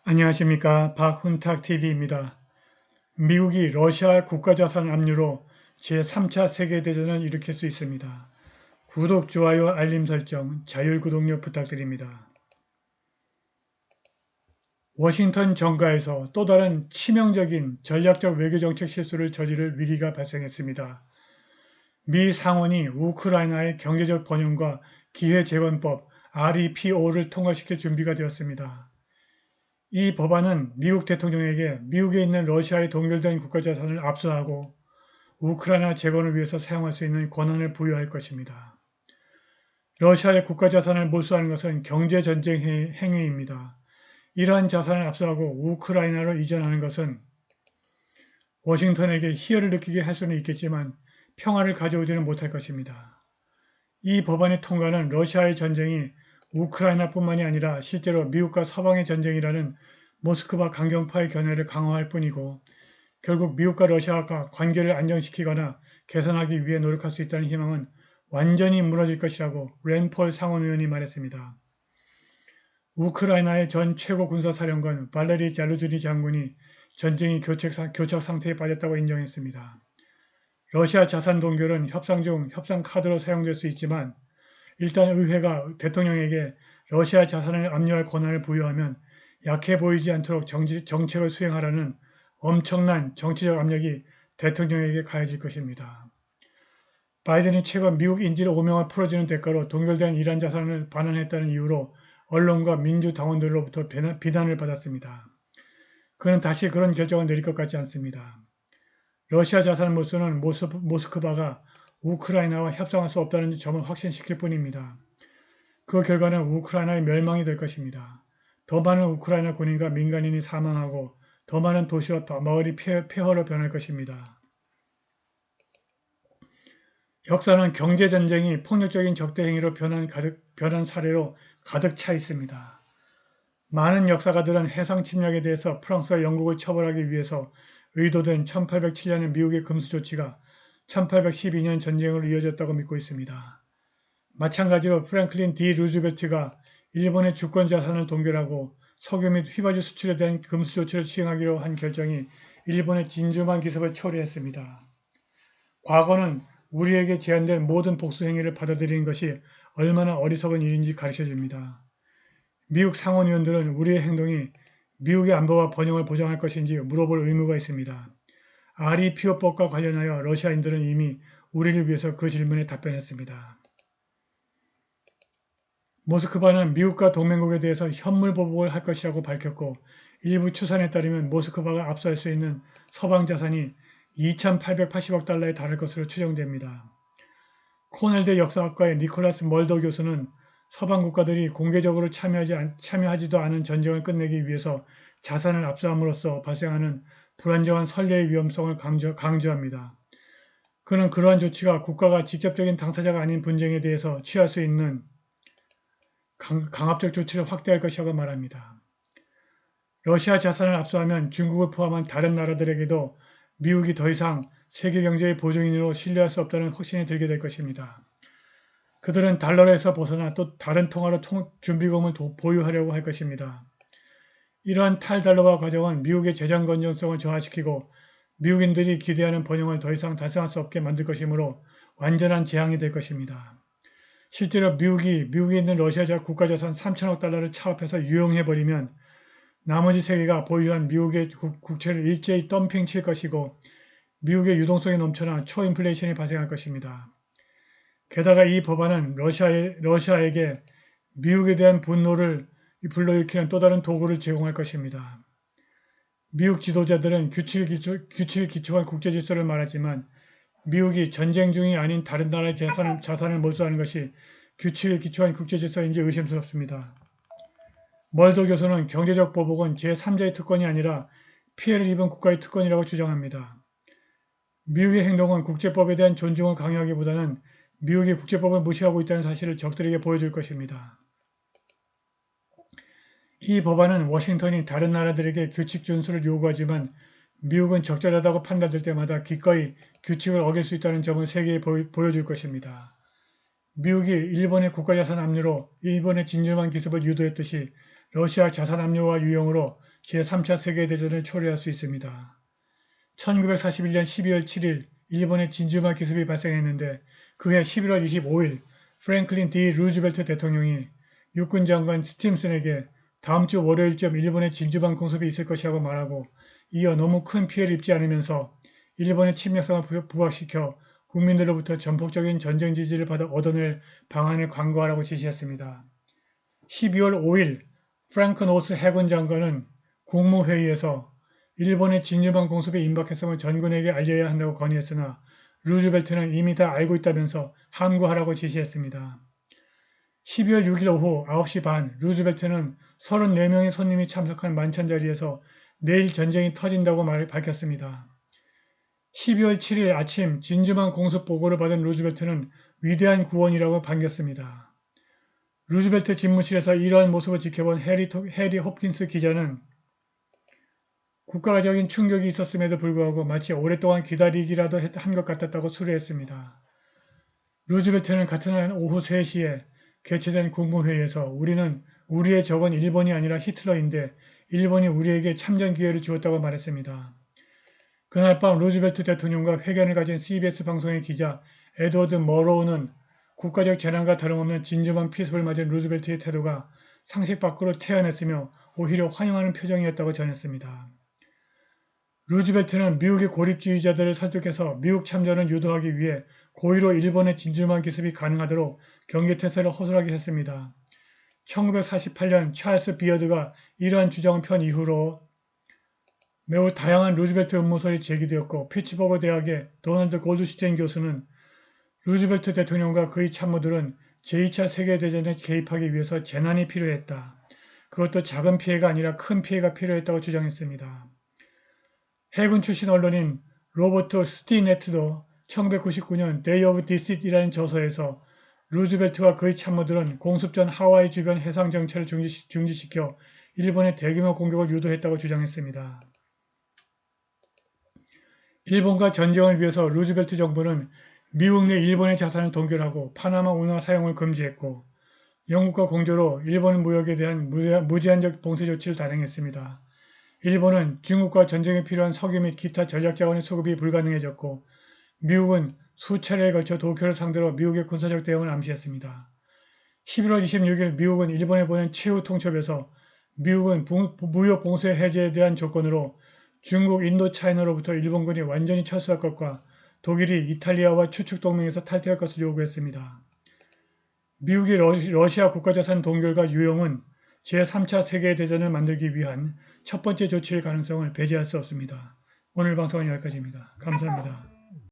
안녕하십니까. 박훈탁TV입니다. 미국이 러시아 국가자산 압류로 제3차 세계대전을 일으킬 수 있습니다. 구독, 좋아요, 알림 설정, 자율구독료 부탁드립니다. 워싱턴 정가에서 또 다른 치명적인 전략적 외교정책 실수를 저지를 위기가 발생했습니다. 미 상원이 우크라이나의 경제적 번영과 기회재건법 REPO를 통과시킬 준비가 되었습니다. 이 법안은 미국 대통령에게 미국에 있는 러시아의 동결된 국가자산을 압수하고 우크라이나 재건을 위해서 사용할 수 있는 권한을 부여할 것입니다. 러시아의 국가자산을 몰수하는 것은 경제전쟁 행위입니다. 이러한 자산을 압수하고 우크라이나로 이전하는 것은 워싱턴에게 희열을 느끼게 할 수는 있겠지만 평화를 가져오지는 못할 것입니다. 이 법안의 통과는 러시아의 전쟁이 우크라이나뿐만이 아니라 실제로 미국과 서방의 전쟁이라는 모스크바 강경파의 견해를 강화할 뿐이고 결국 미국과 러시아가 관계를 안정시키거나 개선하기 위해 노력할 수 있다는 희망은 완전히 무너질 것이라고 랜폴 상원의원이 말했습니다. 우크라이나의 전 최고 군사사령관 발레리 자루즈니 장군이 전쟁이 교착 상태에 빠졌다고 인정했습니다. 러시아 자산 동결은 협상 중 협상 카드로 사용될 수 있지만 일단 의회가 대통령에게 러시아 자산을 압류할 권한을 부여하면 약해 보이지 않도록 정책을 수행하라는 엄청난 정치적 압력이 대통령에게 가해질 것입니다. 바이든이 최근 미국 인질 오명을 풀어주는 대가로 동결된 이란 자산을 반환했다는 이유로 언론과 민주당원들로부터 비난을 받았습니다. 그는 다시 그런 결정을 내릴 것 같지 않습니다. 러시아 자산 몰수는 모스크바가 우크라이나와 협상할 수 없다는 점을 확신시킬 뿐입니다. 그 결과는 우크라이나의 멸망이 될 것입니다. 더 많은 우크라이나 군인과 민간인이 사망하고 더 많은 도시와 마을이 폐허로 변할 것입니다. 역사는 경제전쟁이 폭력적인 적대 행위로 변한 사례로 가득 차 있습니다. 많은 역사가들은 해상 침략에 대해서 프랑스와 영국을 처벌하기 위해서 의도된 1807년의 미국의 금수 조치가 1812년 전쟁으로 이어졌다고 믿고 있습니다. 마찬가지로 프랭클린 D 루즈벨트가 일본의 주권 자산을 동결하고 석유 및 휘발유 수출에 대한 금수 조치를 시행하기로 한 결정이 일본의 진주만 기습을 초래했습니다. 과거는 우리에게 제한된 모든 복수 행위를 받아들이는 것이 얼마나 어리석은 일인지 가르쳐줍니다. 미국 상원의원들은 우리의 행동이 미국의 안보와 번영을 보장할 것인지 물어볼 의무가 있습니다. REPO법과 관련하여 러시아인들은 이미 우리를 위해서 그 질문에 답변했습니다. 모스크바는 미국과 동맹국에 대해서 현물 보복을 할 것이라고 밝혔고 일부 추산에 따르면 모스크바가 압수할 수 있는 서방 자산이 2,880억 달러에 달할 것으로 추정됩니다. 코넬대 역사학과의 니콜라스 멀더 교수는 서방 국가들이 공개적으로 참여하지도 않은 전쟁을 끝내기 위해서 자산을 압수함으로써 발생하는 불안정한 선례의 위험성을 강조합니다. 그는 그러한 조치가 국가가 직접적인 당사자가 아닌 분쟁에 대해서 취할 수 있는 강압적 조치를 확대할 것이라고 말합니다. 러시아 자산을 압수하면 중국을 포함한 다른 나라들에게도 미국이 더 이상 세계 경제의 보증인으로 신뢰할 수 없다는 확신이 들게 될 것입니다. 그들은 달러에서 벗어나 또 다른 통화로 준비금을 보유하려고 할 것입니다. 이러한 탈달러화 과정은 미국의 재정 건전성을 저하시키고 미국인들이 기대하는 번영을 더 이상 달성할 수 없게 만들 것이므로 완전한 재앙이 될 것입니다. 실제로 미국에 있는 러시아 국가자산 3천억 달러를 차압해서 유용해버리면 나머지 세계가 보유한 미국의 국채를 일제히 덤핑 칠 것이고 미국의 유동성이 넘쳐나 초인플레이션이 발생할 것입니다. 게다가 이 법안은 러시아에게 미국에 대한 분노를 불러일으키는 또 다른 도구를 제공할 것입니다. 미국 지도자들은 규칙에 기초한 국제질서를 말하지만 미국이 전쟁 중이 아닌 다른 나라의 자산을 몰수하는 것이 규칙에 기초한 국제질서인지 의심스럽습니다. 멀더 교수는 경제적 보복은 제3자의 특권이 아니라 피해를 입은 국가의 특권이라고 주장합니다. 미국의 행동은 국제법에 대한 존중을 강요하기보다는 미국이 국제법을 무시하고 있다는 사실을 적들에게 보여줄 것입니다. 이 법안은 워싱턴이 다른 나라들에게 규칙 준수를 요구하지만 미국은 적절하다고 판단될 때마다 기꺼이 규칙을 어길 수 있다는 점을 세계에 보여줄 것입니다. 미국이 일본의 국가자산 압류로 일본의 진주만 기습을 유도했듯이 러시아 자산 압류와 유용으로 제3차 세계대전을 초래할 수 있습니다. 1941년 12월 7일 일본의 진주만 기습이 발생했는데 그해 11월 25일 프랭클린 D. 루즈벨트 대통령이 육군 장관 스팀슨에게 다음 주 월요일쯤 일본의 진주만 공습이 있을 것이라고 말하고 이어 너무 큰 피해를 입지 않으면서 일본의 침략성을 부각시켜 국민들로부터 전폭적인 전쟁 지지를 받아 얻어낼 방안을 강구하라고 지시했습니다. 12월 5일 프랭크 노스 해군 장관은 국무회의에서 일본의 진주만 공습의 임박했음을 전군에게 알려야 한다고 건의했으나 루즈벨트는 이미 다 알고 있다면서 함구하라고 지시했습니다. 12월 6일 오후 9시 반 루즈벨트는 34명의 손님이 참석한 만찬 자리에서 내일 전쟁이 터진다고 밝혔습니다. 12월 7일 아침 진주만 공습 보고를 받은 루즈벨트는 위대한 구원이라고 반겼습니다. 루즈벨트 집무실에서 이러한 모습을 지켜본 해리 홉킨스 기자는 국가적인 충격이 있었음에도 불구하고 마치 오랫동안 기다리기라도 한 것 같았다고 수려했습니다. 루즈벨트는 같은 날 오후 3시에 개최된 국무회의에서 우리는 우리의 적은 일본이 아니라 히틀러인데 일본이 우리에게 참전 기회를 주었다고 말했습니다. 그날 밤 루즈벨트 대통령과 회견을 가진 CBS 방송의 기자 에드워드 머로우는 국가적 재난과 다름없는 진주만 피습을 맞은 루즈벨트의 태도가 상식 밖으로 태어났으며 오히려 환영하는 표정이었다고 전했습니다. 루즈벨트는 미국의 고립주의자들을 설득해서 미국 참전을 유도하기 위해 고의로 일본의 진주만 기습이 가능하도록 경계태세를 허술하게 했습니다. 1948년 찰스 비어드가 이러한 주장을 편 이후로 매우 다양한 루즈벨트 음모설이 제기되었고 피츠버그 대학의 도널드 골드슈테인 교수는 루즈벨트 대통령과 그의 참모들은 제2차 세계대전에 개입하기 위해서 재난이 필요했다. 그것도 작은 피해가 아니라 큰 피해가 필요했다고 주장했습니다. 해군 출신 언론인 로버트 스티네트도 1999년 Day of Decid이라는 저서에서 루즈벨트와 그의 참모들은 공습 전 하와이 주변 해상 정체를 중지시켜 일본의 대규모 공격을 유도했다고 주장했습니다. 일본과 전쟁을 위해서 루즈벨트 정부는 미국 내 일본의 자산을 동결하고 파나마 운하 사용을 금지했고 영국과 공조로 일본 무역에 대한 무제한적 봉쇄 조치를 단행했습니다. 일본은 중국과 전쟁에 필요한 석유 및 기타 전략자원의 수급이 불가능해졌고 미국은 수차례에 걸쳐 도쿄를 상대로 미국의 군사적 대응을 암시했습니다. 11월 26일 미국은 일본에 보낸 최후 통첩에서 미국은 무역 봉쇄 해제에 대한 조건으로 중국, 인도, 차이나로부터 일본군이 완전히 철수할 것과 독일이 이탈리아와 추축 동맹에서 탈퇴할 것을 요구했습니다. 미국의 러시아 국가자산 동결과 유용은 제3차 세계대전을 만들기 위한 첫 번째 조치일 가능성을 배제할 수 없습니다. 오늘 방송은 여기까지입니다. 감사합니다.